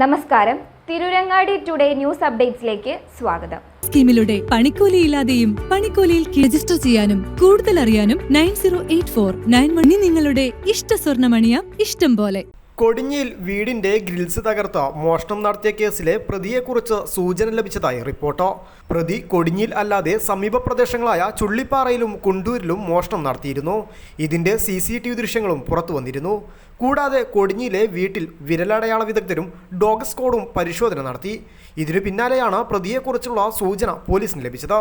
നമസ്കാരം. Tirurangadi today news അപ്ഡേറ്റ്സിലേക്ക് സ്വാഗതം. സ്കീമിലൂടെ പണിക്കൂലിയില്ലാതെയും പണിക്കൂലിയിൽ രജിസ്റ്റർ ചെയ്യാനും കൂടുതൽ അറിയാനും 908491 നിങ്ങളുടെ ഇഷ്ട സ്വർണ്ണമണിയാം ഇഷ്ടം പോലെ. കൊടിഞ്ഞിയിൽ വീടിന്റെ ഗ്രിൽസ് തകർത്ത മോഷണം നടത്തിയ കേസിലെ പ്രതിയെക്കുറിച്ച് സൂചന ലഭിച്ചതായി റിപ്പോർട്ട്. പ്രതി കൊടിഞ്ഞിയിൽ അല്ലാതെ സമീപ പ്രദേശങ്ങളായ ചുള്ളിപ്പാറയിലും കുണ്ടൂരിലും മോഷണം നടത്തിയിരുന്നു. ഇതിന്റെ CCTV ദൃശ്യങ്ങളും പുറത്തു വന്നിരുന്നു. കൂടാതെ കൊടിഞ്ഞിയിലെ വീട്ടിൽ വിരലടയാള വിദഗ്ധരും ഡോഗ് സ്ക്വാഡും പരിശോധന നടത്തി. ഇതിനു പിന്നാലെയാണ് പ്രതിയെക്കുറിച്ചുള്ള സൂചന പോലീസിന് ലഭിച്ചത്.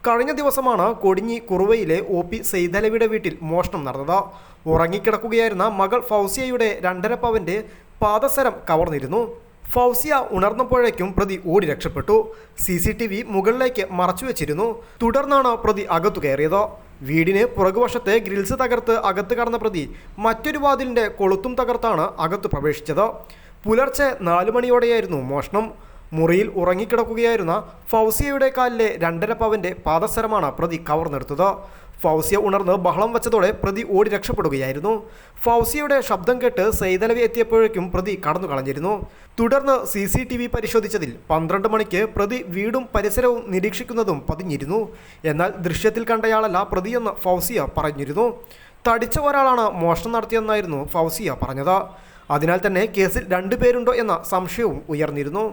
കഴിഞ്ഞ ദിവസമാണ് കൊടിഞ്ഞി കുറുവയിലെ OP സെയ്തലവിയുടെ വീട്ടിൽ മോഷണം നടന്നത്. ഉറങ്ങിക്കിടക്കുകയായിരുന്ന മകൾ ഫൗസിയയുടെ 2.5 പവന്റെ പാദസരം കവർന്നിരുന്നു. ഫൗസിയ ഉണർന്നപ്പോഴേക്കും പ്രതി ഓടി രക്ഷപ്പെട്ടു. CCTV മുകളിലേക്ക് മറച്ചുവെച്ചിരുന്നു. തുടർന്നാണ് പ്രതി അകത്തു കയറിയത്. വീടിന് പുറകുവശത്തെ ഗ്രിൽസ് തകർത്ത് അകത്ത് കടന്ന പ്രതി മറ്റൊരു വാതിലിന്റെ കൊളുത്തും തകർത്താണ് അകത്ത് പ്രവേശിച്ചത്. പുലർച്ചെ 4 മണിയോടെയായിരുന്നു മോഷണം. മുറിയിൽ ഉറങ്ങിക്കിടക്കുകയായിരുന്ന ഫൗസിയയുടെ കാലിലെ 2.5 പവന്റെ പാദസരമാണ് പ്രതി കവർന്നെടുത്തത്. ഫൗസിയ ഉണർന്ന് ബഹളം വച്ചതോടെ പ്രതി ഓടി രക്ഷപ്പെടുകയായിരുന്നു. ഫൗസിയയുടെ ശബ്ദം കേട്ട് സെയ്തലവി എത്തിയപ്പോഴേക്കും പ്രതി കടന്നു കളഞ്ഞിരുന്നു. തുടർന്ന് CCTV പരിശോധിച്ചതിൽ 12 മണിക്ക് പ്രതി വീടും പരിസരവും നിരീക്ഷിക്കുന്നതും പതിഞ്ഞിരുന്നു. എന്നാൽ ദൃശ്യത്തിൽ കണ്ടയാളല്ല പ്രതിയെന്ന് ഫൗസിയ പറഞ്ഞിരുന്നു. തടിച്ച ഒരാളാണ് മോഷണം നടത്തിയെന്നായിരുന്നു ഫൗസിയ പറഞ്ഞത്. അതിനാൽ തന്നെ കേസിൽ 2 പേരുണ്ടോ എന്ന സംശയവും ഉയർന്നിരുന്നു.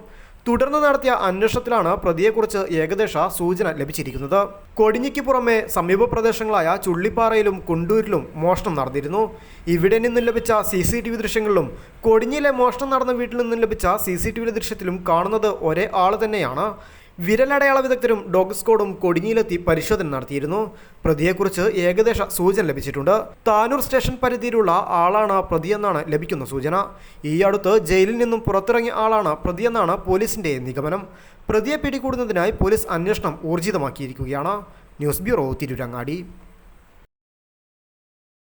തുടർന്ന് നടത്തിയ അന്വേഷണത്തിലാണ് പ്രതിയെക്കുറിച്ച് ഏകദേശ സൂചന ലഭിച്ചിരിക്കുന്നത്. കൊടിഞ്ഞിക്ക് പുറമെ സമീപ പ്രദേശങ്ങളായ ചുള്ളിപ്പാറയിലും കുണ്ടൂരിലും മോഷണം നടന്നിരുന്നു. ഇവിടെ നിന്നും ലഭിച്ച CCTV ദൃശ്യങ്ങളിലും കൊടിഞ്ഞിയിലെ മോഷണം നടന്ന വീട്ടിൽ നിന്നും ലഭിച്ച CCTV ദൃശ്യത്തിലും കാണുന്നത് ഒരേ ആൾ തന്നെയാണ്. വിരലടയാള വിദഗ്ധരും ഡോഗ് സ്ക്വാഡും കൊടിഞ്ഞിയിലെത്തി പരിശോധന നടത്തിയിരുന്നു. പ്രതിയെക്കുറിച്ച് ഏകദേശ സൂചന ലഭിച്ചിട്ടുണ്ട്. താനൂർ സ്റ്റേഷൻ പരിധിയിലുള്ള ആളാണ് പ്രതിയെന്നാണ് ലഭിക്കുന്ന സൂചന. ഈ അടുത്ത് ജയിലിൽ നിന്നും പുറത്തിറങ്ങിയ ആളാണ് പ്രതിയെന്നാണ് പോലീസിന്റെ നിഗമനം. പ്രതിയെ പിടികൂടുന്നതിനായി പോലീസ് അന്വേഷണം ഊർജിതമാക്കിയിരിക്കുകയാണ്. News bureau, Tirurangadi.